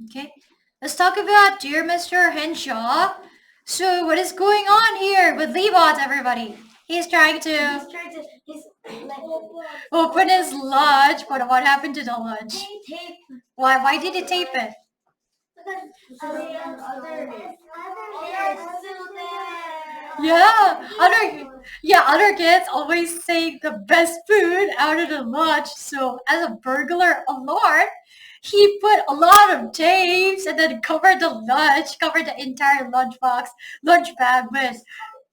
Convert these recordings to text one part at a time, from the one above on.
Okay, let's talk about dear Mr. Henshaw. So what is going on here with Leibot, everybody? He's trying to open his lunch, but what happened to the lunch? Why did he tape it? Yeah, other kids always say the best food out of the lunch. So as a burglar alert, he put a lot of tapes and then covered the lunch, covered the entire lunch bag with,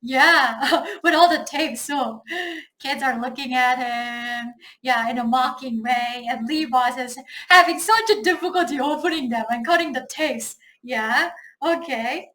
yeah, with all the tapes. So kids are looking at him, yeah, in a mocking way, and Lee Boss is having such a difficulty opening them and cutting the tapes. Yeah, okay.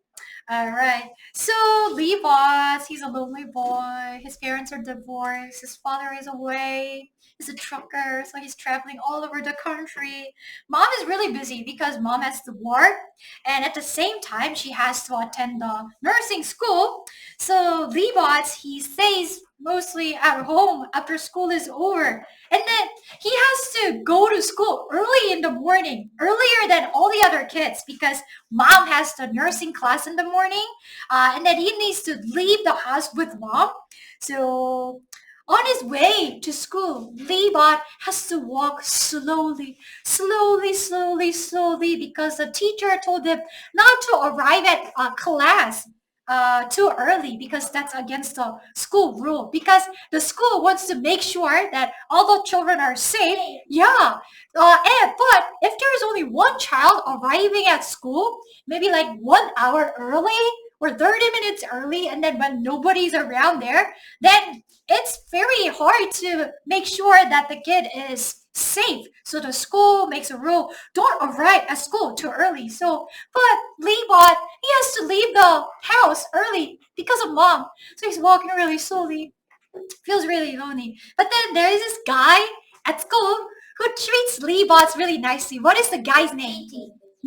All right. So Lee Boss, he's a lonely boy. His parents are divorced. His father is away. He's a trucker, so he's traveling all over the country. Mom is really busy because mom has to work, and at the same time, she has to attend the nursing school. So Lee Boss, he stays mostly at home after school is over. And then he has to go to school early in the morning, earlier than all the other kids because mom has the nursing class in the morning, and then he needs to leave the house with mom. So on his way to school, Leibot has to walk slowly because the teacher told him not to arrive at class too early because that's against the school rule. Because the school wants to make sure that all the children are safe. Yeah. But if there is only one child arriving at school, maybe like 1 hour early or 30 minutes early, and then when nobody's around there, then it's very hard to make sure that the kid is safe. So the school makes a rule, don't arrive at school too early. So, but Leibot, he has to leave the house early because of mom. So he's walking really slowly, feels really lonely. But then there is this guy at school who treats Leibot really nicely. What is the guy's name?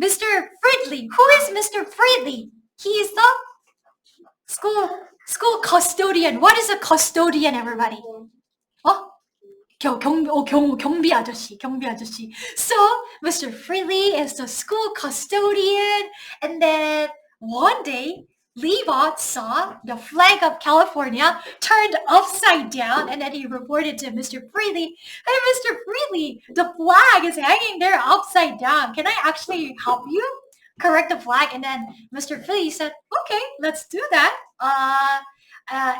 Mr. Fridley. Who is Mr. Fridley? He is the school custodian. What is a custodian, everybody? 어? 경비 아저씨. So, Mr. Freely is the school custodian, and then one day, Leibot saw the flag of California turned upside down, and then he reported to Mr. Freely, hey, Mr. Freely, the flag is hanging there upside down. Can I actually help you correct the flag? And then Mr. Freely said, okay, let's do that.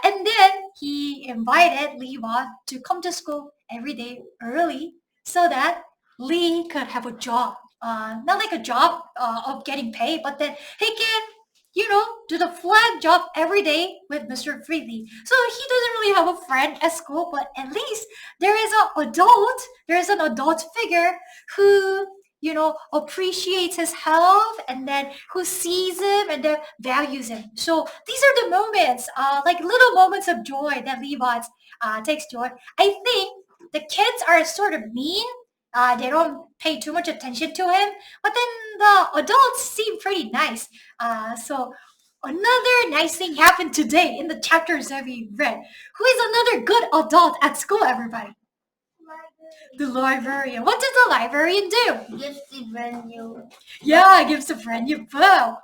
And then he invited Leibot to come to school every day early so that Lee could have a job. Not like a job of getting paid, but then he can, do the flag job every day with Mr. Freely. So he doesn't really have a friend at school, but at least there is an adult figure who appreciates his health and then who sees him and then values him. So these are the moments, like little moments of joy that Levi's takes joy. I think the kids are sort of mean. They don't pay too much attention to him, but then the adults seem pretty nice. So another nice thing happened today in the chapters that we read. Who is another good adult at school, everybody? The librarian. What does the librarian do? Gives the brand new. Yeah, gives a brand new book,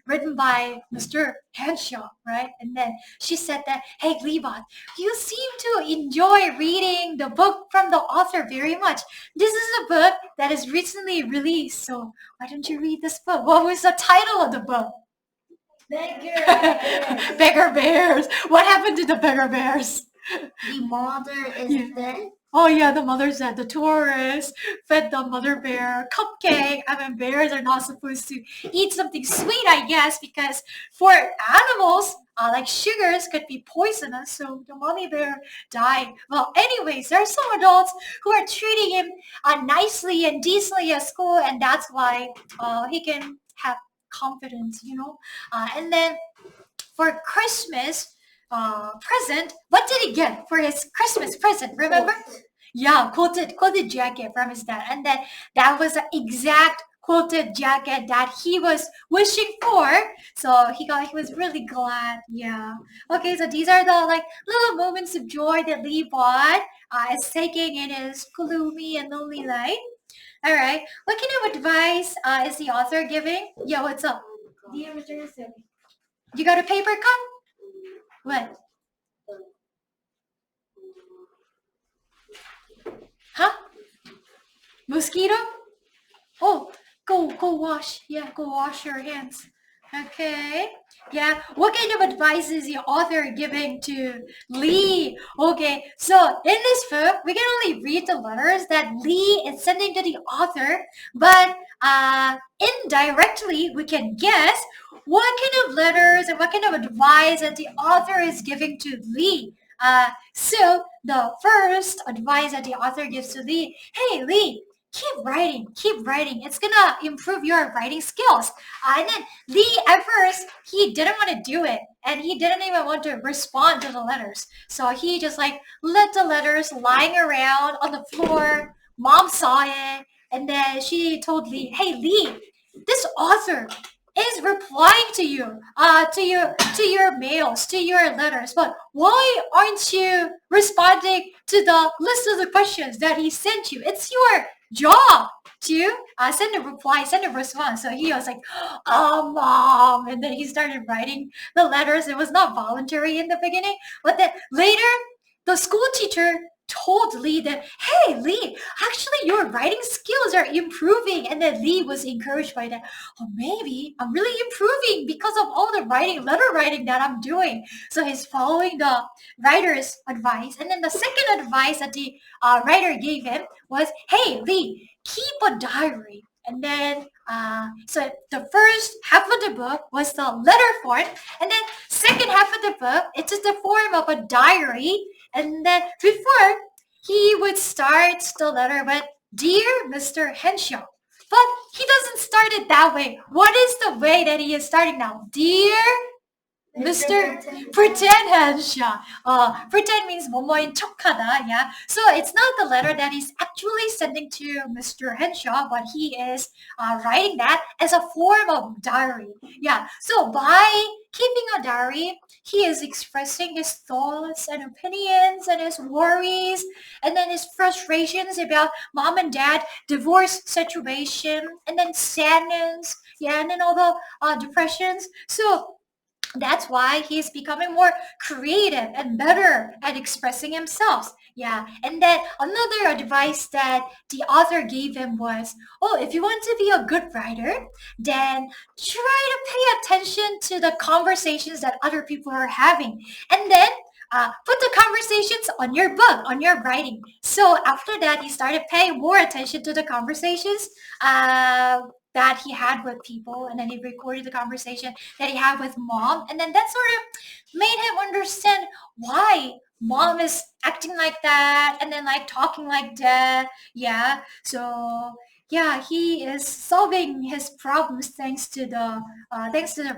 written by Mr. Henshaw, right? And then she said that, hey, Leibot, you seem to enjoy reading the book from the author very much. This is a book that is recently released, so why don't you read this book? What was the title of the book? Beggar Bears. Beggar Bears. What happened to the Beggar Bears? The mother is dead. Oh yeah, the mother said the tourist fed the mother bear cupcake. I mean, bears are not supposed to eat something sweet, I guess, because for animals, like sugars could be poisonous. So the mommy bear died. Well, anyways, there are some adults who are treating him nicely and decently at school, and that's why he can have confidence, and then for Christmas present, what did he get for his Christmas present? Remember? Yeah, quilted jacket from his dad, and then that was the exact quilted jacket that he was wishing for. So he was really glad. Yeah. Okay, so these are the like little moments of joy that Lee Bot is taking in his gloomy and lonely life. All right. What kind of advice is the author giving? Yeah, what's up? Dear Mr. Silly. You got a paper cut? What? Huh? Mosquito? Oh, go wash. Yeah, go wash your hands. Okay. Yeah. What kind of advice is the author giving to Lee? Okay. So in this book, we can only read the letters that Lee is sending to the author, but indirectly we can guess what kind of letters and what kind of advice that the author is giving to Lee. So the first advice that the author gives to Lee, hey Lee, keep writing. It's gonna improve your writing skills. And then Lee, at first, he didn't want to do it. And he didn't even want to respond to the letters. So he just like left the letters lying around on the floor. Mom saw it. And then she told Lee, hey Lee, this author is replying to you, to your mails, to your letters. But why aren't you responding to the list of the questions that he sent you? It's your job to send a reply, send a response. So he was like, oh, mom. And then he started writing the letters. It was not voluntary in the beginning. But then later, the school teacher told Lee that, hey, Lee, actually your writing skills are improving. And then Lee was encouraged by that. Oh, maybe I'm really improving because of all the letter writing that I'm doing. So he's following the writer's advice. And then the second advice that the writer gave him was, hey, Lee, keep a diary. And then, so the first half of the book was the letter form. And then second half of the book, it's just the form of a diary. And then before, he would start the letter with, Dear Mr. Henshaw. But he doesn't start it that way. What is the way that he is starting now? Dear Mr. Pretend Henshaw. Pretend means 뭐뭐인 척하다, yeah. So it's not the letter that he's actually sending to Mr. Henshaw, but he is writing that as a form of diary. Yeah. So by keeping a diary, he is expressing his thoughts and opinions and his worries and then his frustrations about mom and dad divorce situation and then sadness, yeah, and then all the depressions. So that's why he's becoming more creative and better at expressing himself. Yeah. And then another advice that the author gave him was, oh, if you want to be a good writer, then try to pay attention to the conversations that other people are having. And then put the conversations on your book, on your writing. So after that, he started paying more attention to the conversations that he had with people, and then he recorded the conversation that he had with mom, and then that sort of made him understand why mom is acting like that and then like talking like that. Yeah. So yeah, he is solving his problems thanks to the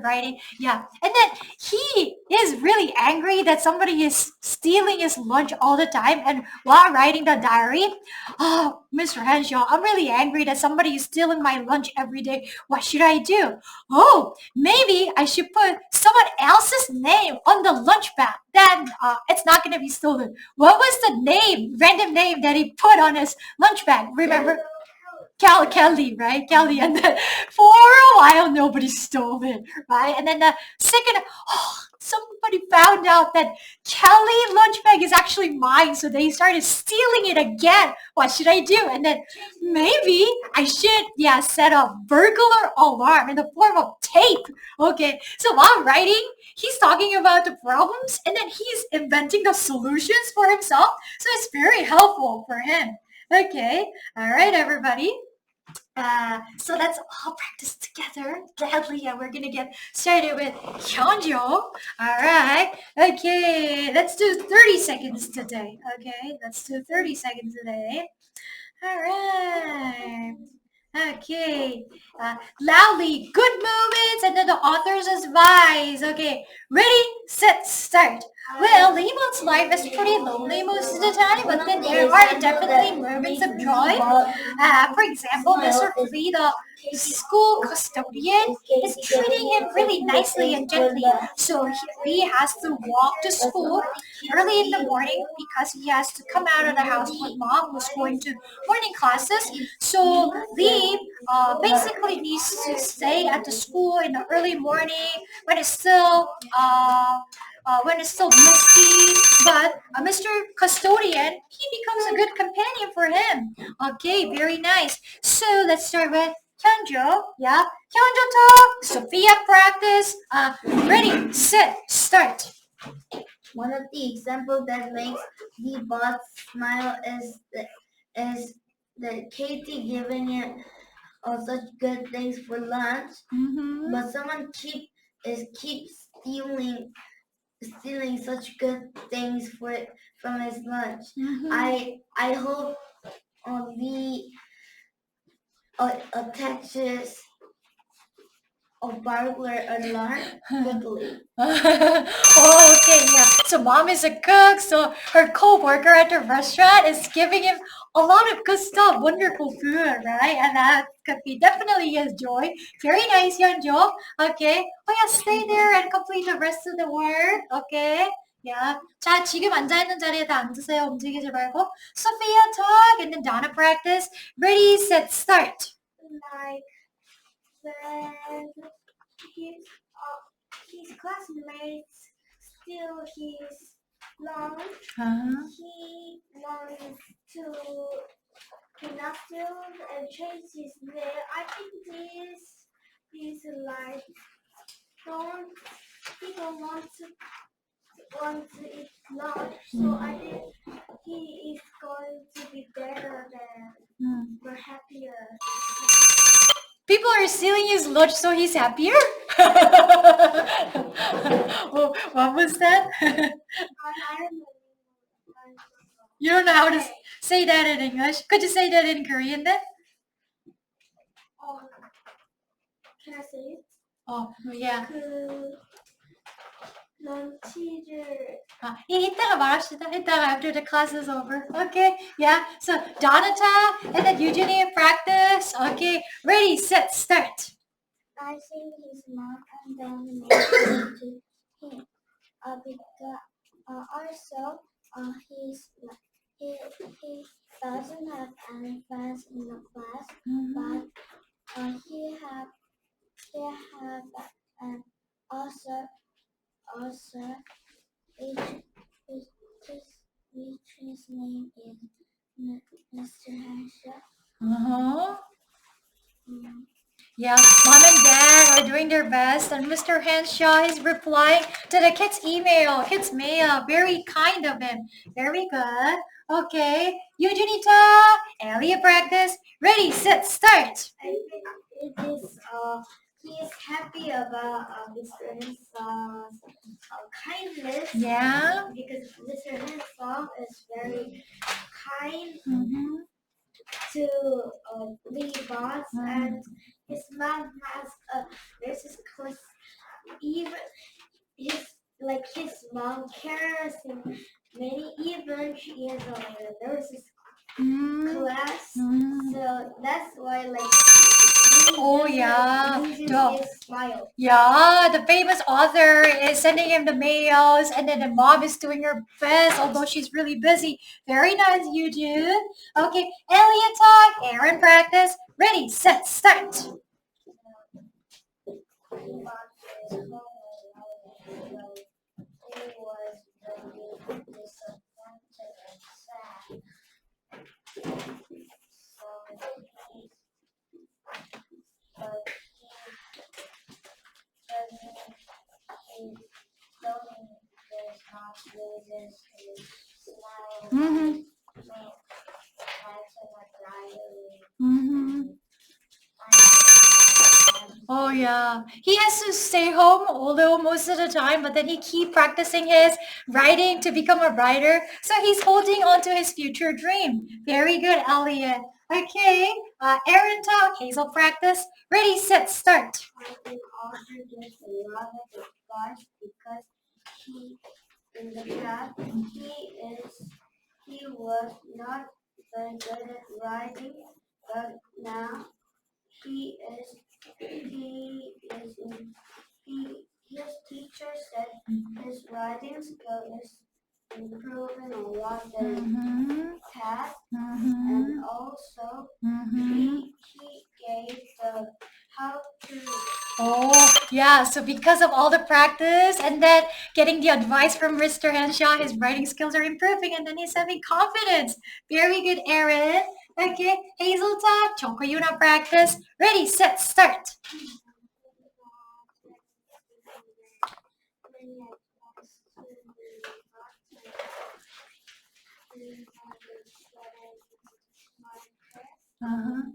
writing. Yeah. And then he is really angry that somebody is stealing his lunch all the time, and while writing the diary, oh, Mr. Henshaw, I'm really angry that somebody is stealing my lunch every day. What should I do? Oh, maybe I should put someone else's name on the lunch bag. Then it's not going to be stolen. What was the random name that he put on his lunch bag? Remember? Kelly, right? Kelly. And then for a while, nobody stole it, right? And then the second, somebody found out that Kelly lunch bag is actually mine. So they started stealing it again. What should I do? And then maybe I should, set a burglar alarm in the form of tape. Okay. So while writing, he's talking about the problems and then he's inventing the solutions for himself. So it's very helpful for him. Okay. All right, everybody. So let's all practice together gladly, and we're gonna get started with Hyunjo. All right. Okay. Let's do 30 seconds today. Okay. Let's do 30 seconds today. All right. Okay. Loudly, good movements, and then the author's advice. Okay. Ready? set, start. Well, Lemon's life is pretty lonely most of the time, but then there are definitely moments of joy. For example, Mr. Free, the school custodian, is treating him really nicely and gently. So he has to walk to school early in the morning because he has to come out of the house with mom who's going to morning classes. So Lee basically needs to stay at the school in the early morning when it's still misty, but Mr. Custodian, he becomes a good companion for him. Okay, very nice. So let's start with Hyunjo. Yeah, Hyunjo talk, Sophia practice. Ready, set, start. One of the examples that makes the boss smile is the Katie giving it such good things for lunch, but someone keeps stealing such good things from his lunch. I hope the attaches a burglar alarm quickly. Oh, okay, yeah. So mom is a cook, so her co-worker at the restaurant is giving him a lot of good stuff, wonderful food, right? And that could be definitely his joy. Very nice, Yeonjo. Okay. Oh yeah, stay there and complete the rest of the work. Okay. Yeah. 자, 지금 앉아있는 자리에 다 앉으세요. 움직이지 말고. Sophia talk and then Donna practice. Ready, set, start. Like when his classmates steal his lunch, he wants to not steal and change his name. I think this is like people want to eat lunch, so I think he is going to be better than or happier. People are stealing his lunch so he's happier? Well, what was that? You don't know how to say that in English? Could you say that in Korean then? Can I say it? Oh, yeah. lunch를 이따가 말합시다. 이따가 after the class is over. Okay, yeah. So Donata and then Eugenie practice. Okay, ready, set, start. I think his mom and then made to him. Because also he doesn't have any friends in the class, but he have and also his name is Mr. Henshaw. Uh-huh. Yeah, mom and dad are doing their best, and Mr. Henshaw is replying to the kid's mail. Very kind of him. Very good. Okay, Eugenita, Elliot practice. Ready, set, start. I think it is he is happy about Mr. Hensaw's kindness. Yeah. Because Mr. Hensaw is very kind to the boss, and his mom has a racist class. Even his mom cares in even she has a nurse's class. So that's why Oh yeah. Smile. Yeah, the famous author is sending him the mails, and then the mom is doing her best, although she's really busy. Very nice, Eugene. Okay, Elliot talk, Aaron practice. Ready, set, start. Oh yeah, he has to stay home although most of the time, but then he keep practicing his writing to become a writer. So he's holding on to his future dream. Very good, Elliot. Okay, Aaron talk, Hazel practice. Ready, set, start. I think Arthur gets a lot of advice because he in the past he was not very good at writing, but now he is his teacher said his writing skill is improving a lot in past, and also he gave the how to. Oh, yeah. So because of all the practice and then getting the advice from Mr. Henshaw, his writing skills are improving and then he's having confidence. Very good, Aaron. Okay, Hazel talk, Choco Yuna practice. Ready, set, start. Uh-huh.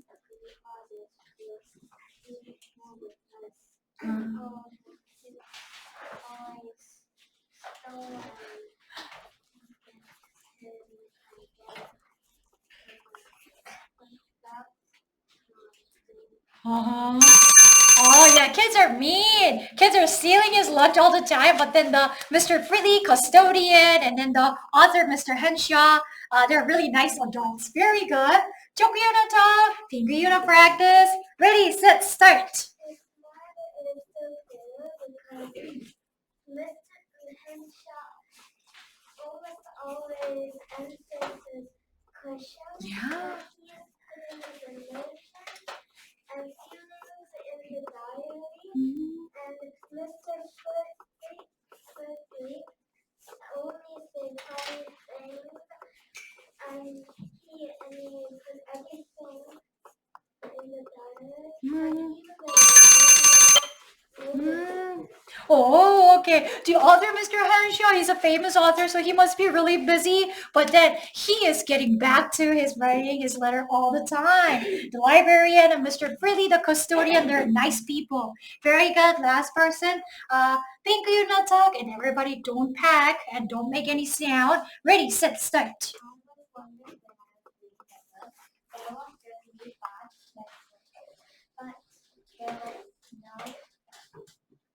Uh-huh. Oh yeah, kids are mean. Kids are stealing his lunch all the time. But then the Mr. Freely, custodian, and then the author, Mr. Henshaw, they're really nice adults. Very good. Choco Yuna talk, Pingu Yuna practice. Ready, set, start. Mr. Henshaw almost always answers his questions. Yeah. He is putting his emotions and feelings in the diary. And Mr. Footly only say kind things, and he put everything in the diary. And Oh, okay. The author, Mr. Henshaw, he's a famous author, so he must be really busy. But then he is getting back to his writing, his letter all the time. The librarian and Mr. Freely, the custodian, they're nice people. Very good. Last person. Thank you, Natak. And everybody don't pack and don't make any sound. Ready, set, start.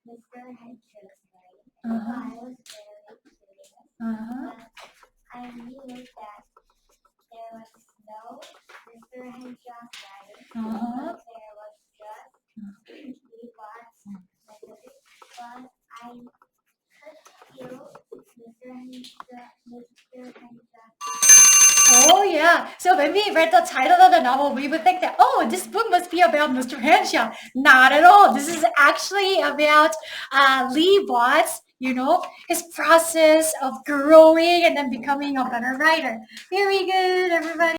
Mr. Henshaw, Uh-huh. I was very curious, Uh-huh. but I knew that there was no Mr. Henshaw writing, Uh-huh. there was just Levi's letters, but I could feel Mr. Henshaw. Oh yeah. So when we read the title of the novel, we would think that, oh, this book must be about Mr. Henshaw. Not at all. This is actually about Lee Watts, his process of growing and then becoming a better writer. Very good, everybody.